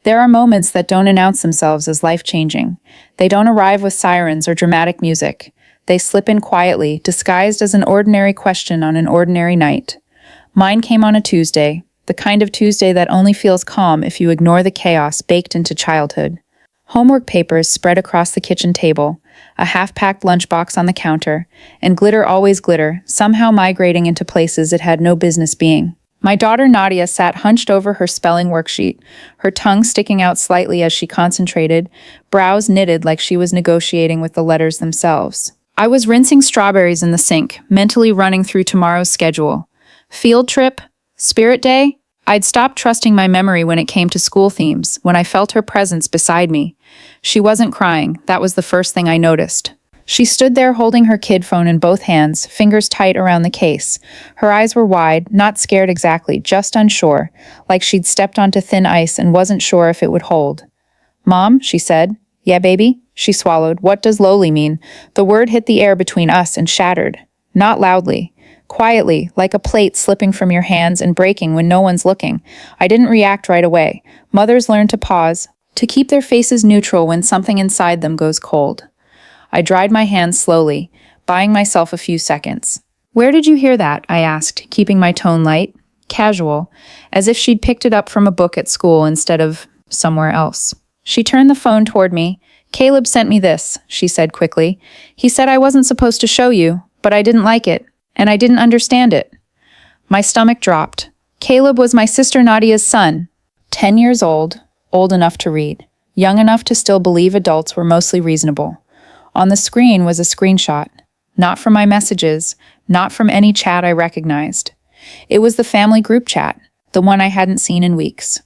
There are moments that don't announce themselves as life-changing. They don't arrive with sirens or dramatic music. They slip in quietly, disguised as an ordinary question on an ordinary night. Mine came on a Tuesday, the kind of Tuesday that only feels calm if you ignore the chaos baked into childhood. Homework papers spread across the kitchen table, a half-packed lunchbox on the counter, and glitter always glitter, somehow migrating into places it had no business being. My daughter Nadia sat hunched over her spelling worksheet, her tongue sticking out slightly as she concentrated, brows knitted like she was negotiating with the letters themselves. I was rinsing strawberries in the sink, mentally running through tomorrow's schedule. Field trip? Spirit day? I'd stopped trusting my memory when it came to school themes, when I felt her presence beside me. She wasn't crying, that was the first thing I noticed. She stood there holding her kid phone in both hands, fingers tight around the case. Her eyes were wide, not scared exactly, just unsure, like she'd stepped onto thin ice and wasn't sure if it would hold. "Mom," she said. "Yeah, baby?" She swallowed. What does lowly mean? The word hit the air between us and shattered. Not loudly. Quietly, like a plate slipping from your hands and breaking when no one's looking. I didn't react right away. Mothers learn to pause, to keep their faces neutral when something inside them goes cold. I dried my hands slowly, buying myself a few seconds. "Where did you hear that?" I asked, keeping my tone light, casual, as if she'd picked it up from a book at school instead of somewhere else. She turned the phone toward me. "Caleb sent me this," she said quickly. "He said I wasn't supposed to show you, but I didn't like it, and I didn't understand it." My stomach dropped. Caleb was my sister Nadia's son, 10 years old enough to read, young enough to still believe adults were mostly reasonable. On the screen was a screenshot, not from my messages, not from any chat I recognized. It was the family group chat, the one I hadn't seen in weeks.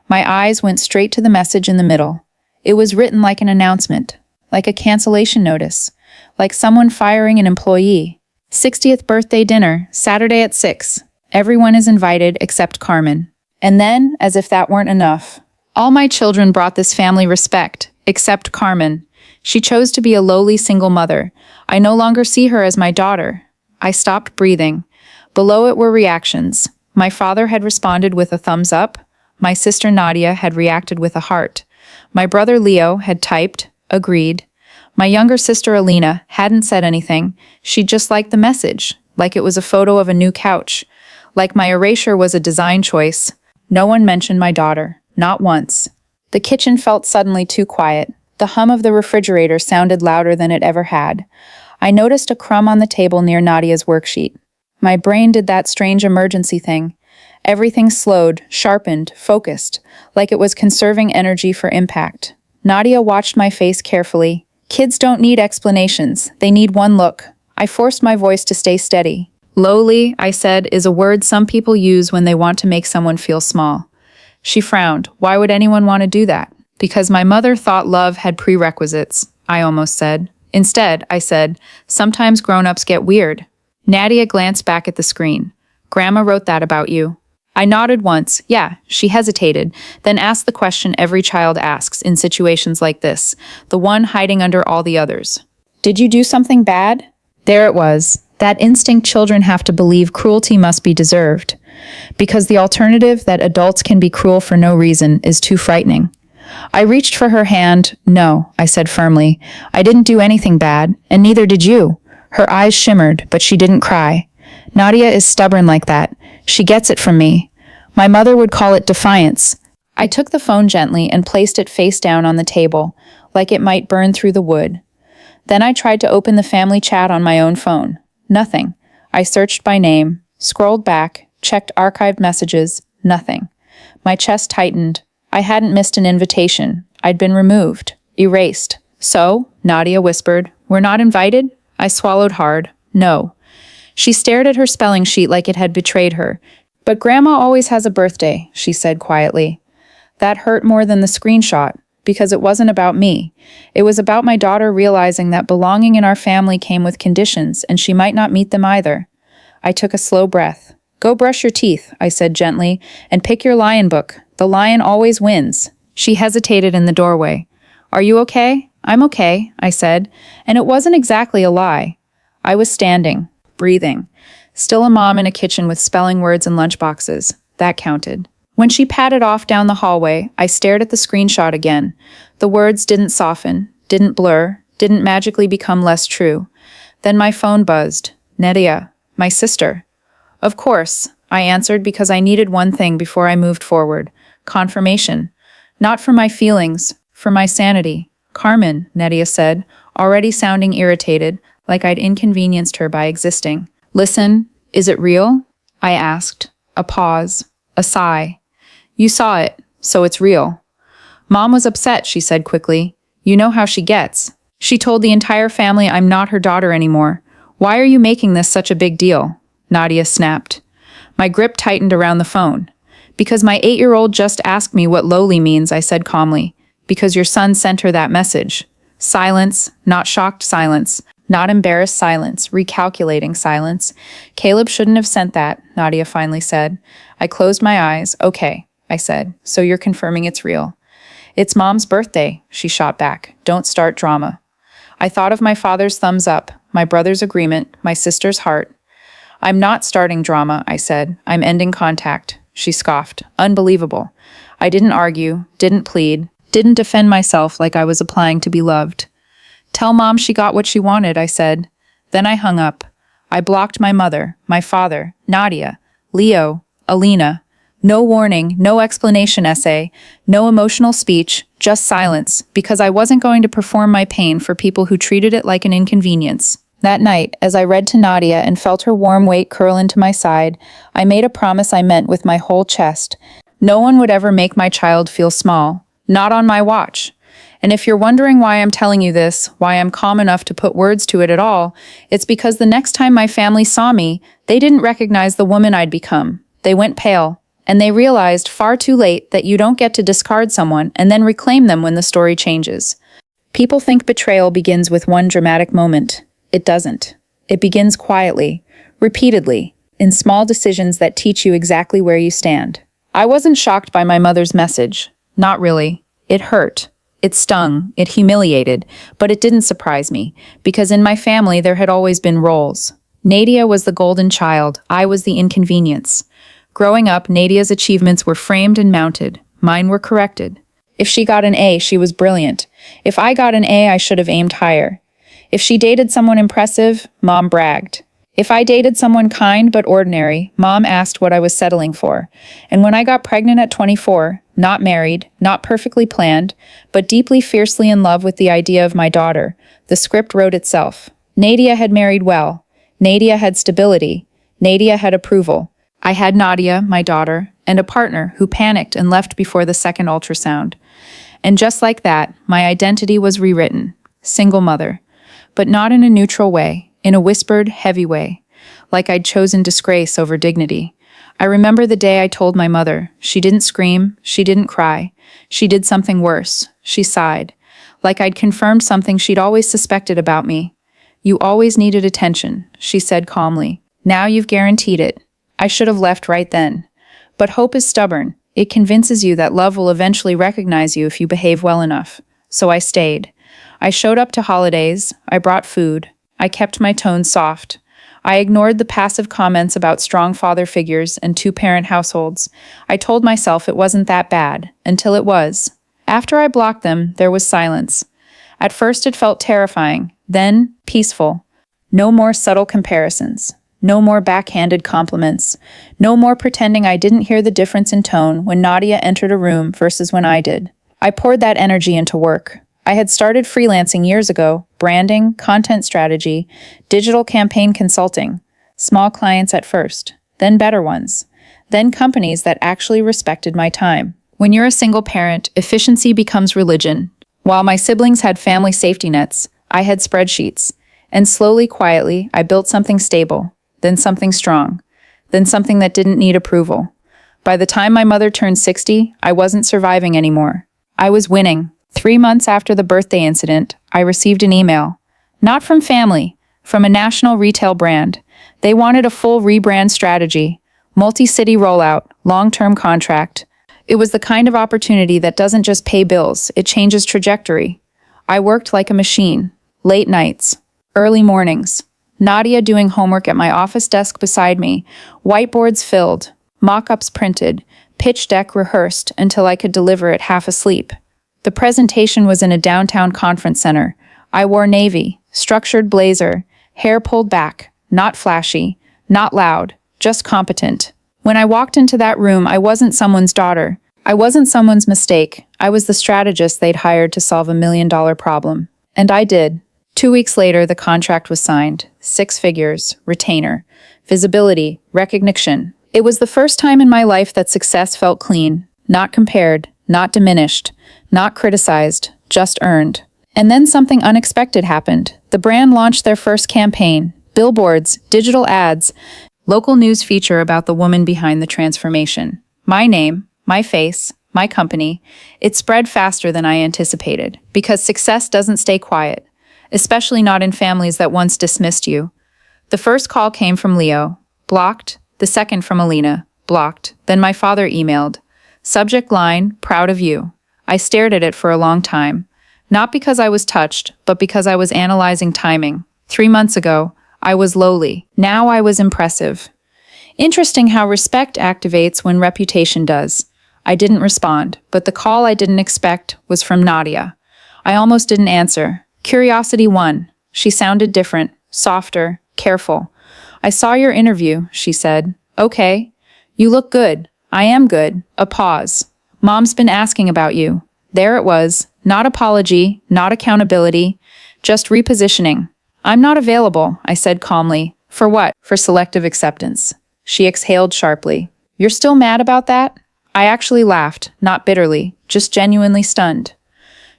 My eyes went straight to the message in the middle. It was written like an announcement, like a cancellation notice, like someone firing an employee. 60th birthday dinner, Saturday at 6. Everyone is invited except Carmen. And then, as if that weren't enough, all my children brought this family respect, except Carmen. She chose to be a lowly single mother. I no longer see her as my daughter. I stopped breathing. Below it were reactions. My father had responded with a thumbs up. My sister Nadia had reacted with a heart. My brother Leo had typed, agreed. My younger sister Alina hadn't said anything. She just liked the message, like it was a photo of a new couch. Like my erasure was a design choice. No one mentioned my daughter, not once. The kitchen felt suddenly too quiet. The hum of the refrigerator sounded louder than it ever had. I noticed a crumb on the table near Nadia's worksheet. My brain did that strange emergency thing. Everything slowed, sharpened, focused, like it was conserving energy for impact. Nadia watched my face carefully. Kids don't need explanations. They need one look. I forced my voice to stay steady. "Lowly," I said, "is a word some people use when they want to make someone feel small." She frowned. "Why would anyone want to do that?" "Because my mother thought love had prerequisites," I almost said. "Instead," I said, "sometimes grown-ups get weird." Nadia glanced back at the screen. "Grandma wrote that about you." I nodded once. Yeah, she hesitated, then asked the question every child asks in situations like this, the one hiding under all the others. "Did you do something bad?" There it was. That instinct children have to believe cruelty must be deserved. Because the alternative, that adults can be cruel for no reason, is too frightening. I reached for her hand. "No," I said firmly. "I didn't do anything bad, and neither did you." Her eyes shimmered, but she didn't cry. Nadia is stubborn like that. She gets it from me. My mother would call it defiance. I took the phone gently and placed it face down on the table, like it might burn through the wood. Then I tried to open the family chat on my own phone. Nothing. I searched by name, scrolled back, checked archived messages. Nothing. My chest tightened. I hadn't missed an invitation. I'd been removed, erased. "So," Nadia whispered, "we're not invited?" I swallowed hard. "No." She stared at her spelling sheet like it had betrayed her. "But Grandma always has a birthday," she said quietly. That hurt more than the screenshot, because it wasn't about me. It was about my daughter realizing that belonging in our family came with conditions, and she might not meet them either. I took a slow breath. "Go brush your teeth," I said gently, "and pick your lion book. The lion always wins." She hesitated in the doorway. "Are you okay?" "I'm okay," I said, and it wasn't exactly a lie. I was standing, breathing. Still a mom in a kitchen with spelling words and lunchboxes. That counted. When she padded off down the hallway, I stared at the screenshot again. The words didn't soften, didn't blur, didn't magically become less true. Then my phone buzzed. Nadia, my sister. Of course, I answered because I needed one thing before I moved forward. Confirmation. Not for my feelings, for my sanity. Carmen, Nadia said, already sounding irritated, like I'd inconvenienced her by existing. Listen, is it real? I asked. A pause. A sigh. You saw it, so it's real. Mom was upset, she said quickly. You know how she gets. She told the entire family I'm not her daughter anymore. Why are you making this such a big deal? Nadia snapped. My grip tightened around the phone. Because my 8-year-old just asked me what lowly means, I said calmly. Because your son sent her that message. Silence, not shocked silence, not embarrassed silence, recalculating silence. Caleb shouldn't have sent that, Nadia finally said. I closed my eyes. Okay, I said, so you're confirming it's real. It's Mom's birthday, she shot back. Don't start drama. I thought of my father's thumbs up, my brother's agreement, my sister's heart. I'm not starting drama, I said. I'm ending contact. She scoffed. Unbelievable. I didn't argue, didn't plead, didn't defend myself like I was applying to be loved. Tell Mom she got what she wanted, I said. Then I hung up. I blocked my mother, my father, Nadia, Leo, Alina. No warning, no explanation essay, no emotional speech, just silence, because I wasn't going to perform my pain for people who treated it like an inconvenience. That night, as I read to Nadia and felt her warm weight curl into my side, I made a promise I meant with my whole chest. No one would ever make my child feel small. Not on my watch. And if you're wondering why I'm telling you this, why I'm calm enough to put words to it at all, it's because the next time my family saw me, they didn't recognize the woman I'd become. They went pale. And they realized far too late that you don't get to discard someone and then reclaim them when the story changes. People think betrayal begins with one dramatic moment. It doesn't. It begins quietly, repeatedly, in small decisions that teach you exactly where you stand. I wasn't shocked by my mother's message. Not really. It hurt. It stung. It humiliated. But it didn't surprise me, because in my family there had always been roles. Nadia was the golden child. I was the inconvenience. Growing up, Nadia's achievements were framed and mounted. Mine were corrected. If she got an A, she was brilliant. If I got an A, I should have aimed higher. If she dated someone impressive, Mom bragged. If I dated someone kind but ordinary, Mom asked what I was settling for. And when I got pregnant at 24, not married, not perfectly planned, but deeply fiercely in love with the idea of my daughter, the script wrote itself. Nadia had married well. Nadia had stability. Nadia had approval. I had Nadia, my daughter, and a partner who panicked and left before the second ultrasound. And just like that, my identity was rewritten. Single mother. But not in a neutral way, in a whispered, heavy way. Like I'd chosen disgrace over dignity. I remember the day I told my mother. She didn't scream, she didn't cry. She did something worse. She sighed. Like I'd confirmed something she'd always suspected about me. You always needed attention, she said calmly. Now you've guaranteed it. I should have left right then. But hope is stubborn. It convinces you that love will eventually recognize you if you behave well enough. So I stayed. I showed up to holidays. I brought food. I kept my tone soft. I ignored the passive comments about strong father figures and two-parent households. I told myself it wasn't that bad, until it was. After I blocked them, there was silence. At first it felt terrifying, then peaceful. No more subtle comparisons. No more backhanded compliments. No more pretending I didn't hear the difference in tone when Nadia entered a room versus when I did. I poured that energy into work. I had started freelancing years ago, branding, content strategy, digital campaign consulting. Small clients at first, then better ones, then companies that actually respected my time. When you're a single parent, efficiency becomes religion. While my siblings had family safety nets, I had spreadsheets. And slowly, quietly, I built something stable. Then something strong, then something that didn't need approval. By the time my mother turned 60, I wasn't surviving anymore. I was winning. 3 months after the birthday incident, I received an email. Not from family, from a national retail brand. They wanted a full rebrand strategy, multi-city rollout, long-term contract. It was the kind of opportunity that doesn't just pay bills, it changes trajectory. I worked like a machine. Late nights, early mornings. Nadia doing homework at my office desk beside me, whiteboards filled, mock-ups printed, pitch deck rehearsed until I could deliver it half asleep. The presentation was in a downtown conference center. I wore navy, structured blazer, hair pulled back, not flashy, not loud, just competent. When I walked into that room, I wasn't someone's daughter. I wasn't someone's mistake. I was the strategist they'd hired to solve $1 million problem. And I did. 2 weeks later, the contract was signed. 6 figures, retainer, visibility, recognition. It was the first time in my life that success felt clean, not compared, not diminished, not criticized, just earned. And then something unexpected happened. The brand launched their first campaign. Billboards, digital ads, local news feature about the woman behind the transformation. My name, my face, my company. It spread faster than I anticipated, because success doesn't stay quiet, especially not in families that once dismissed you. The first call came from Leo, blocked. The second from Alina, blocked. Then my father emailed. Subject line, proud of you. I stared at it for a long time. Not because I was touched, but because I was analyzing timing. 3 months ago, I was lowly. Now I was impressive. Interesting how respect activates when reputation does. I didn't respond, but the call I didn't expect was from Nadia. I almost didn't answer. Curiosity won. She sounded different, softer, careful. I saw your interview, she said. Okay. You look good. I am good. A pause. Mom's been asking about you. There it was. Not apology, not accountability, just repositioning. I'm not available, I said calmly. For what? For selective acceptance. She exhaled sharply. You're still mad about that? I actually laughed, not bitterly, just genuinely stunned.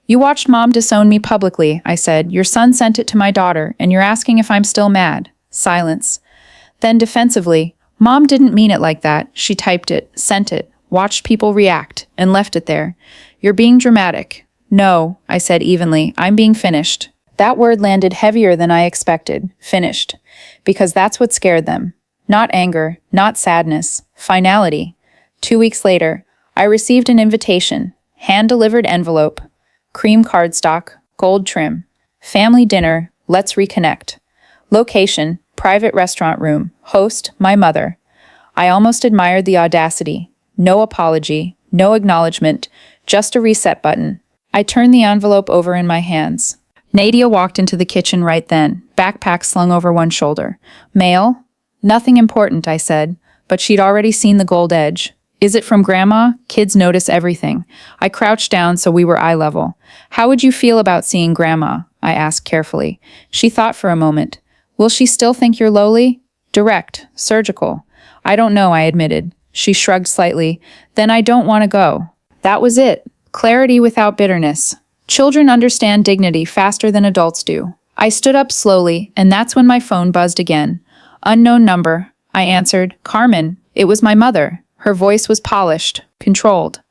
You watched Mom disown me publicly, I said. Your son sent it to my daughter, and you're asking if I'm still mad. Silence. Then defensively, Mom didn't mean it like that. She typed it, sent it, watched people react, and left it there. You're being dramatic. No, I said evenly, I'm being finished. That word landed heavier than I expected, finished, because that's what scared them. Not anger, not sadness, finality. 2 weeks later, I received an invitation, hand-delivered envelope, cream cardstock, gold trim, family dinner, let's reconnect. Location, private restaurant room, host, my mother. I almost admired the audacity. No apology, no acknowledgement, just a reset button. I turned the envelope over in my hands. Nadia walked into the kitchen right then, backpack slung over one shoulder. Mail? Nothing important, I said, but she'd already seen the gold edge. Is it from Grandma? Kids notice everything. I crouched down so we were eye level. How would you feel about seeing Grandma? I asked carefully. She thought for a moment. Will she still think you're lowly? Direct, surgical. I don't know, I admitted. She shrugged slightly. Then I don't want to go. That was it. Clarity without bitterness. Children understand dignity faster than adults do. I stood up slowly, and that's when my phone buzzed again. Unknown number. I answered. Carmen. It was my mother. Her voice was polished, controlled.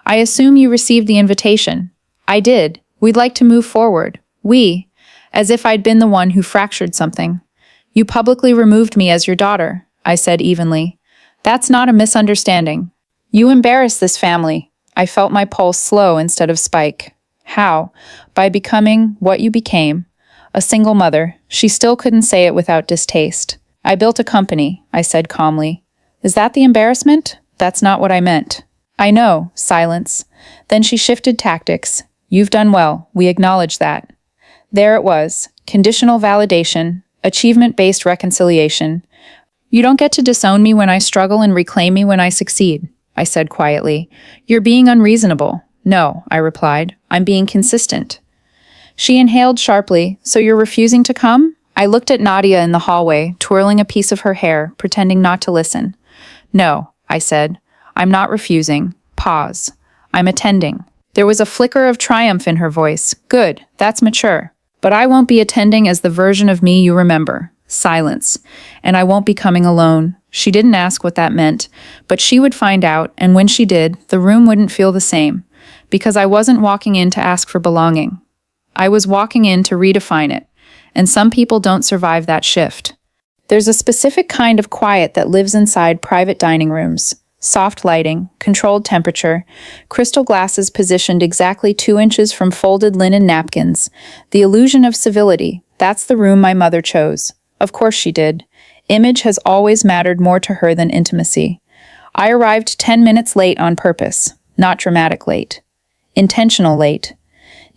I assume you received the invitation. I did. We'd like to move forward. We. As if I'd been the one who fractured something. You publicly removed me as your daughter, I said evenly. That's not a misunderstanding. You embarrassed this family. I felt my pulse slow instead of spike. How? By becoming what you became. A single mother. She still couldn't say it without distaste. I built a company, I said calmly. Is that the embarrassment? That's not what I meant. I know. Silence. Then she shifted tactics. You've done well. We acknowledge that. There it was. Conditional validation. Achievement-based reconciliation. You don't get to disown me when I struggle and reclaim me when I succeed, I said quietly. You're being unreasonable. No, I replied. I'm being consistent. She inhaled sharply. So you're refusing to come? I looked at Nadia in the hallway, twirling a piece of her hair, pretending not to listen. No, I said. I'm not refusing. Pause. I'm attending. There was a flicker of triumph in her voice. Good, that's mature. But I won't be attending as the version of me you remember. Silence. And I won't be coming alone. She didn't ask what that meant, but she would find out, and when she did, the room wouldn't feel the same. Because I wasn't walking in to ask for belonging. I was walking in to redefine it. And some people don't survive that shift. There's a specific kind of quiet that lives inside private dining rooms. Soft lighting, controlled temperature, crystal glasses positioned exactly 2 inches from folded linen napkins. The illusion of civility. That's the room my mother chose. Of course she did. Image has always mattered more to her than intimacy. I arrived 10 minutes late on purpose, not dramatic late. Intentional late.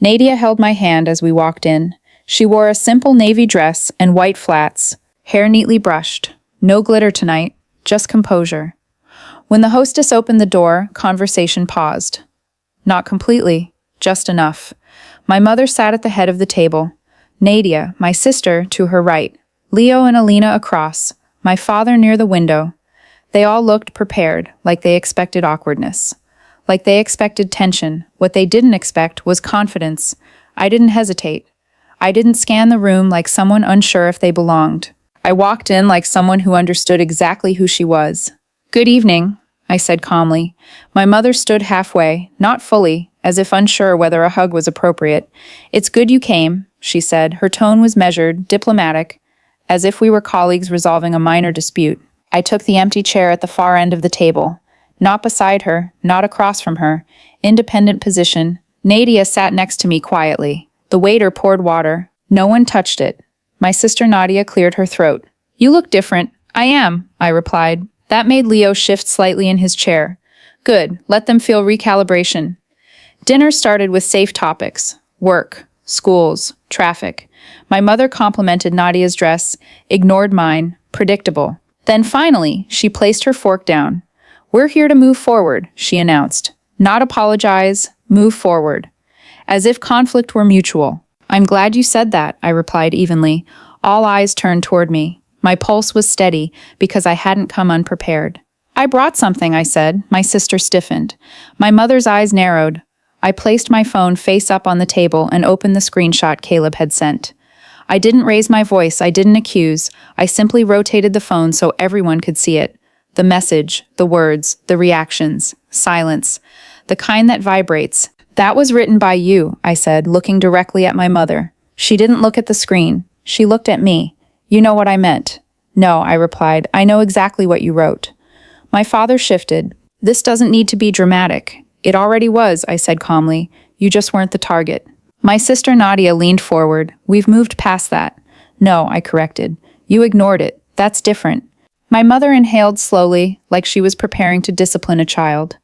Nadia held my hand as we walked in. She wore a simple navy dress and white flats, hair neatly brushed. No glitter tonight, just composure. When the hostess opened the door, conversation paused. Not completely, just enough. My mother sat at the head of the table. Nadia, my sister, to her right. Leo and Alina across. My father near the window. They all looked prepared, like they expected awkwardness. Like they expected tension. What they didn't expect was confidence. I didn't hesitate. I didn't scan the room like someone unsure if they belonged. I walked in like someone who understood exactly who she was. "Good evening," I said calmly. My mother stood halfway, not fully, as if unsure whether a hug was appropriate. "It's good you came," she said. Her tone was measured, diplomatic, as if we were colleagues resolving a minor dispute. I took the empty chair at the far end of the table. Not beside her, not across from her. Independent position. Nadia sat next to me quietly. The waiter poured water. No one touched it. My sister Nadia cleared her throat. "You look different." "I am," I replied. That made Leo shift slightly in his chair. "Good, let them feel recalibration." Dinner started with safe topics. Work, schools, traffic. My mother complimented Nadia's dress, ignored mine, predictable. Then finally, she placed her fork down. "We're here to move forward," she announced. "Not apologize, move forward." As if conflict were mutual. "I'm glad you said that," I replied evenly. All eyes turned toward me. My pulse was steady because I hadn't come unprepared. "I brought something," I said. My sister stiffened. My mother's eyes narrowed. I placed my phone face up on the table and opened the screenshot Caleb had sent. I didn't raise my voice, I didn't accuse. I simply rotated the phone so everyone could see it. The message, the words, the reactions, silence. The kind that vibrates. "That was written by you," I said, looking directly at my mother. She didn't look at the screen. She looked at me. "You know what I meant." "No," I replied. "I know exactly what you wrote." My father shifted. "This doesn't need to be dramatic." "It already was," I said calmly. "You just weren't the target." My sister Nadia leaned forward. "We've moved past that." "No," I corrected. "You ignored it. That's different." My mother inhaled slowly, like she was preparing to discipline a child.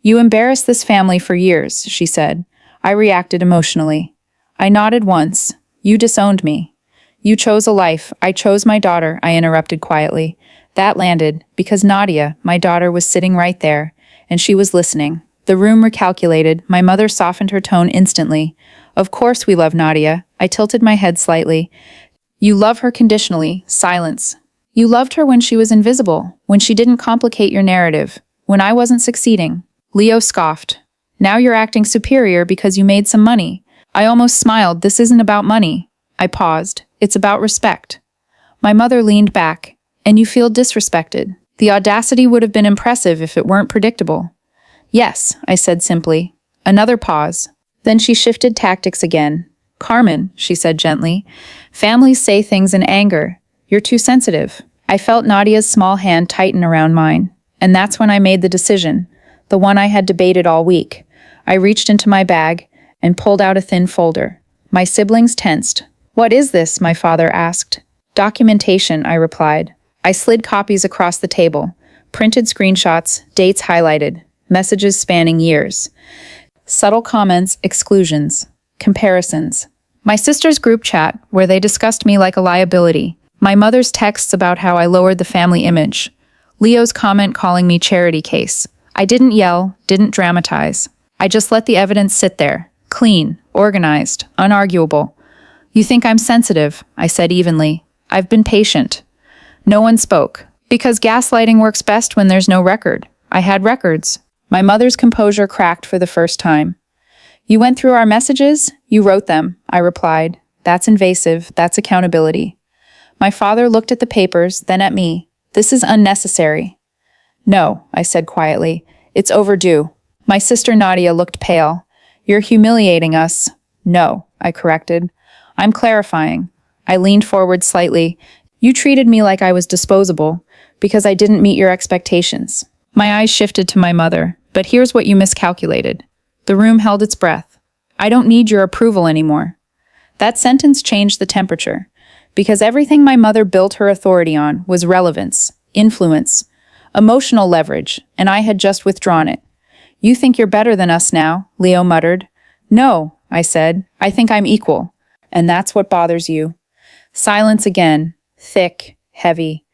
"You embarrassed this family for years," she said. I reacted emotionally. I nodded once. "You disowned me." "You chose a life. I chose my daughter," I interrupted quietly. That landed, because Nadia, my daughter, was sitting right there, and she was listening. The room recalculated. My mother softened her tone instantly. "Of course we love Nadia." I tilted my head slightly. "You love her conditionally." Silence. "You loved her when she was invisible, when she didn't complicate your narrative, when I wasn't succeeding." Leo scoffed. "Now you're acting superior because you made some money." I almost smiled. "This isn't about money." I paused. "It's about respect." My mother leaned back. "And you feel disrespected." The audacity would have been impressive if it weren't predictable. "Yes," I said simply. Another pause. Then she shifted tactics again. "Carmen," she said gently, "families say things in anger. You're too sensitive." I felt Nadia's small hand tighten around mine. And that's when I made the decision. The one I had debated all week. I reached into my bag and pulled out a thin folder. My siblings tensed. "What is this?" my father asked. "Documentation," I replied. I slid copies across the table. Printed screenshots, dates highlighted, messages spanning years. Subtle comments, exclusions, comparisons. My sister's group chat, where they discussed me like a liability. My mother's texts about how I lowered the family image. Leo's comment calling me charity case. I didn't yell, didn't dramatize. I just let the evidence sit there. Clean, organized, unarguable. "You think I'm sensitive," I said evenly. "I've been patient." No one spoke. Because gaslighting works best when there's no record. I had records. My mother's composure cracked for the first time. "You went through our messages? You wrote them," I replied. "That's invasive. That's accountability." My father looked at the papers, then at me. "This is unnecessary." "No," I said quietly. "It's overdue." My sister Nadia looked pale. "You're humiliating us." "No," I corrected. "I'm clarifying." I leaned forward slightly. "You treated me like I was disposable because I didn't meet your expectations." My eyes shifted to my mother. "But here's what you miscalculated." The room held its breath. "I don't need your approval anymore." That sentence changed the temperature, because everything my mother built her authority on was relevance, influence, Emotional leverage, and I had just withdrawn it. You think you're better than us now, Leo muttered. No, I said. I think I'm equal. And that's what bothers you. Silence again, thick, heavy.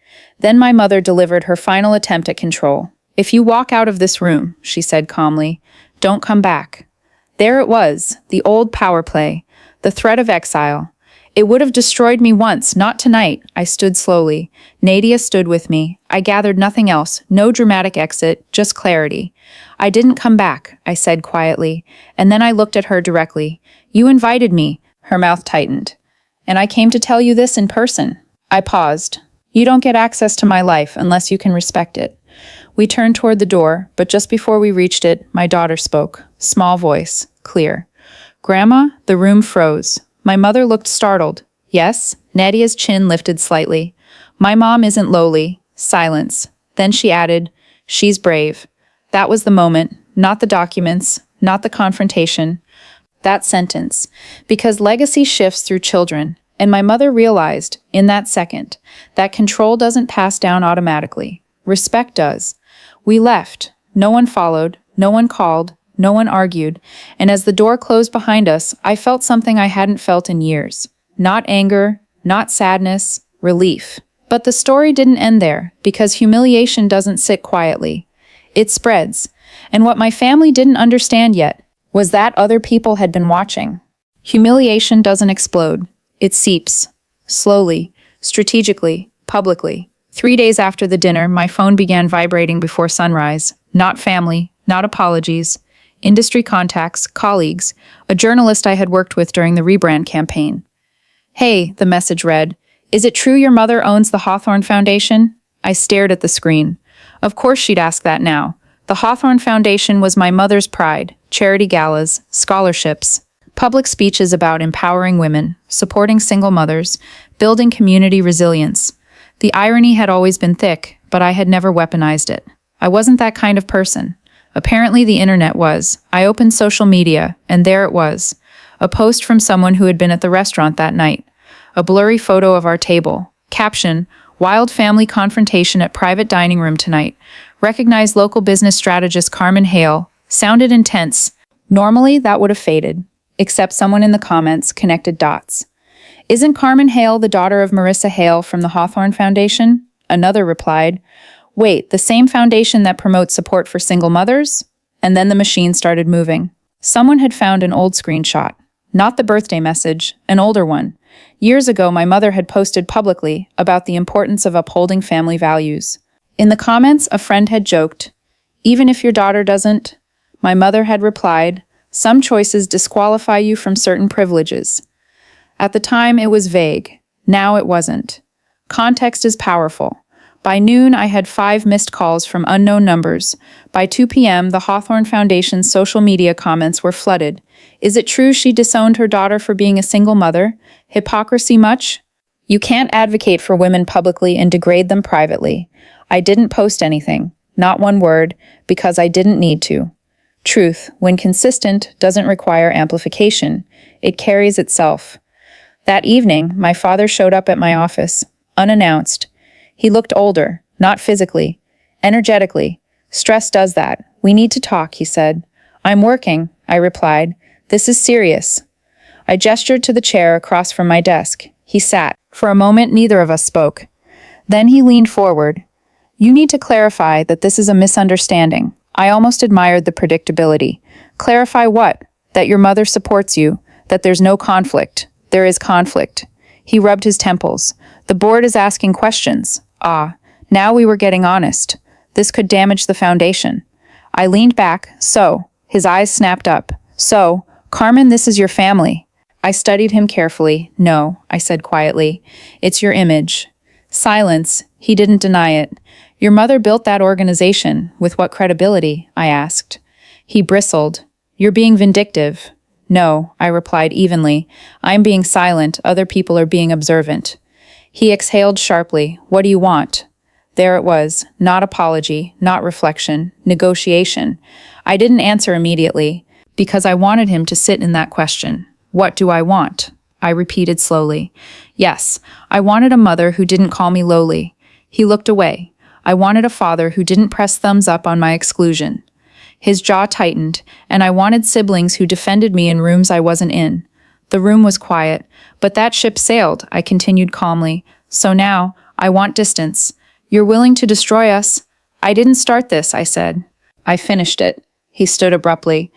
Then my mother delivered her final attempt at control. If you walk out of this room, she said calmly, don't come back. There it was, the old power play, the threat of exile. It would have destroyed me once, not tonight. I stood slowly. Nadia stood with me. I gathered nothing else, no dramatic exit, just clarity. I didn't come back, I said quietly, and then I looked at her directly. You invited me. Her mouth tightened. And I came to tell you this in person. I paused. You don't get access to my life unless you can respect it. We turned toward the door, but just before we reached it, my daughter spoke. Small voice, clear. Grandma, the room froze. My mother looked startled. Yes? Nadia's chin lifted slightly. My mom isn't lowly. Silence. Then she added, she's brave. That was the moment, not the documents, not the confrontation. That sentence. Because legacy shifts through children, and my mother realized, in that second, that control doesn't pass down automatically. Respect does. We left. No one followed, no one called, no one argued, and as the door closed behind us, I felt something I hadn't felt in years. Not anger, not sadness, relief. But the story didn't end there, because humiliation doesn't sit quietly. It spreads. And what my family didn't understand yet was that other people had been watching. Humiliation doesn't explode. It seeps. Slowly, strategically, publicly. 3 days after the dinner, my phone began vibrating before sunrise. Not family, not apologies. Industry contacts, colleagues, a journalist I had worked with during the rebrand campaign. Hey, the message read, is it true your mother owns the Hawthorne Foundation? I stared at the screen. Of course she'd ask that now. The Hawthorne Foundation was my mother's pride, charity galas, scholarships, public speeches about empowering women, supporting single mothers, building community resilience. The irony had always been thick, but I had never weaponized it. I wasn't that kind of person. Apparently the internet was. I opened social media, and there it was. A post from someone who had been at the restaurant that night. A blurry photo of our table. Caption, wild family confrontation at private dining room tonight. Recognized local business strategist Carmen Hale. Sounded intense. Normally, that would have faded. Except someone in the comments connected dots. Isn't Carmen Hale the daughter of Marissa Hale from the Hawthorne Foundation? Another replied, wait, the same foundation that promotes support for single mothers? And then the machine started moving. Someone had found an old screenshot. Not the birthday message, an older one. Years ago, my mother had posted publicly about the importance of upholding family values. In the comments, a friend had joked, even if your daughter doesn't, my mother had replied, some choices disqualify you from certain privileges. At the time, it was vague. Now it wasn't. Context is powerful. By noon, I had 5 missed calls from unknown numbers. By 2 p.m., the Hawthorne Foundation's social media comments were flooded. Is it true she disowned her daughter for being a single mother? Hypocrisy much? You can't advocate for women publicly and degrade them privately. I didn't post anything, not one word, because I didn't need to. Truth, when consistent, doesn't require amplification. It carries itself. That evening, my father showed up at my office, unannounced. He looked older, not physically, energetically. Stress does that. We need to talk, he said. I'm working, I replied. This is serious. I gestured to the chair across from my desk. He sat. For a moment, neither of us spoke. Then he leaned forward. You need to clarify that this is a misunderstanding. I almost admired the predictability. Clarify what? That your mother supports you, that there's no conflict. There is conflict. He rubbed his temples. The board is asking questions. Ah, now we were getting honest. This could damage the foundation. I leaned back. So, his eyes snapped up. So, Carmen, this is your family. I studied him carefully. No, I said quietly. It's your image. Silence. He didn't deny it. Your mother built that organization. With what credibility? I asked. He bristled. You're being vindictive. No, I replied evenly. I'm being silent. Other people are being observant. He exhaled sharply. What do you want? There it was. Not apology, not reflection, negotiation. I didn't answer immediately, because I wanted him to sit in that question. What do I want? I repeated slowly. Yes, I wanted a mother who didn't call me lowly. He looked away. I wanted a father who didn't press thumbs up on my exclusion. His jaw tightened, and I wanted siblings who defended me in rooms I wasn't in. The room was quiet, but that ship sailed, I continued calmly. So now, I want distance. You're willing to destroy us? I didn't start this, I said. I finished it. He stood abruptly.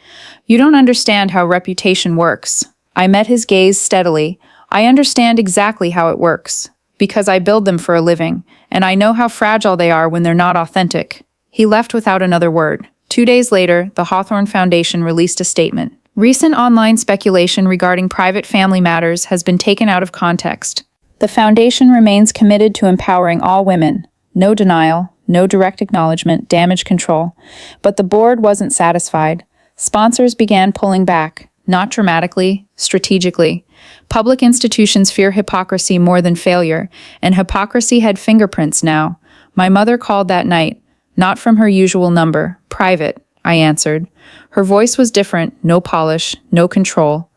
You don't understand how reputation works. I met his gaze steadily. I understand exactly how it works, because I build them for a living, and I know how fragile they are when they're not authentic. He left without another word. 2 days later, the Hawthorne Foundation released a statement. Recent online speculation regarding private family matters has been taken out of context. The foundation remains committed to empowering all women. No denial, no direct acknowledgement, damage control. But the board wasn't satisfied. Sponsors began pulling back, not dramatically, strategically. Public institutions fear hypocrisy more than failure, and hypocrisy had fingerprints now. My mother called that night, not from her usual number, private, I answered. Her voice was different, no polish, no control.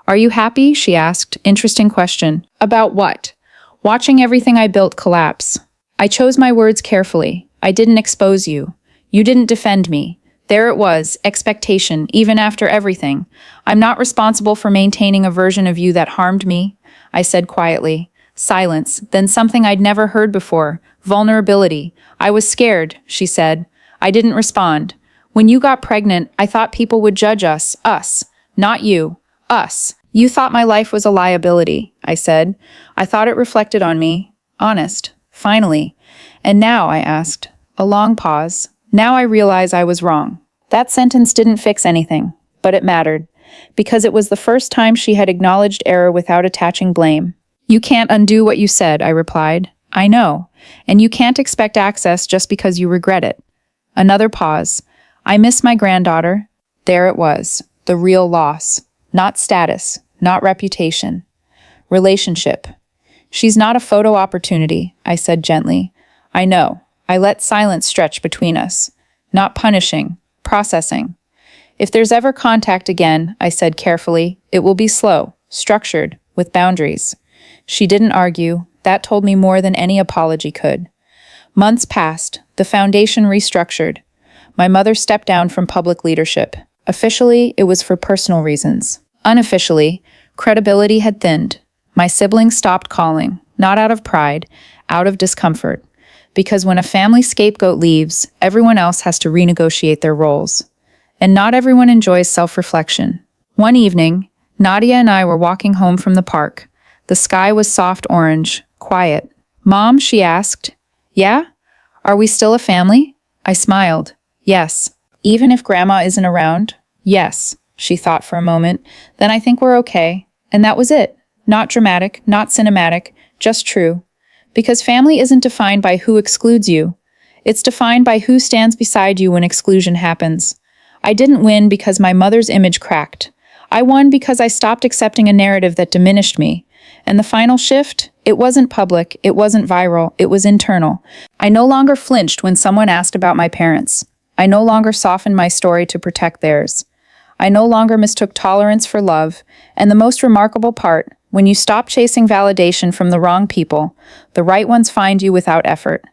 Are you happy? She asked. Interesting question. About what? Watching everything I built collapse. I chose my words carefully. I didn't expose you. You didn't defend me. There it was, expectation, even after everything. I'm not responsible for maintaining a version of you that harmed me, I said quietly. Silence, then something I'd never heard before. Vulnerability. I was scared, she said. I didn't respond. When you got pregnant, I thought people would judge us. Us. Not you. Us. You thought my life was a liability, I said. I thought it reflected on me. Honest. Finally. And now, I asked. A long pause. Now I realize I was wrong. That sentence didn't fix anything, but it mattered, because it was the first time she had acknowledged error without attaching blame. You can't undo what you said, I replied. I know, and you can't expect access just because you regret it. Another pause. I miss my granddaughter. There it was, the real loss. Not status, not reputation. Relationship. She's not a photo opportunity, I said gently. I know. I let silence stretch between us. Not punishing, processing. If there's ever contact again, I said carefully, it will be slow, structured, with boundaries. She didn't argue. That told me more than any apology could. Months passed. The foundation restructured. My mother stepped down from public leadership. Officially, it was for personal reasons. Unofficially, credibility had thinned. My siblings stopped calling, not out of pride, out of discomfort. Because when a family scapegoat leaves, everyone else has to renegotiate their roles. And not everyone enjoys self-reflection. One evening, Nadia and I were walking home from the park. The sky was soft orange, quiet. Mom, she asked. Yeah? Are we still a family? I smiled. Yes. Even if Grandma isn't around? Yes. She thought for a moment. Then I think we're okay. And that was it. Not dramatic, not cinematic, just true. Because family isn't defined by who excludes you. It's defined by who stands beside you when exclusion happens. I didn't win because my mother's image cracked. I won because I stopped accepting a narrative that diminished me. And the final shift? It wasn't public, it wasn't viral, it was internal. I no longer flinched when someone asked about my parents. I no longer softened my story to protect theirs. I no longer mistook tolerance for love. And the most remarkable part, when you stop chasing validation from the wrong people, the right ones find you without effort.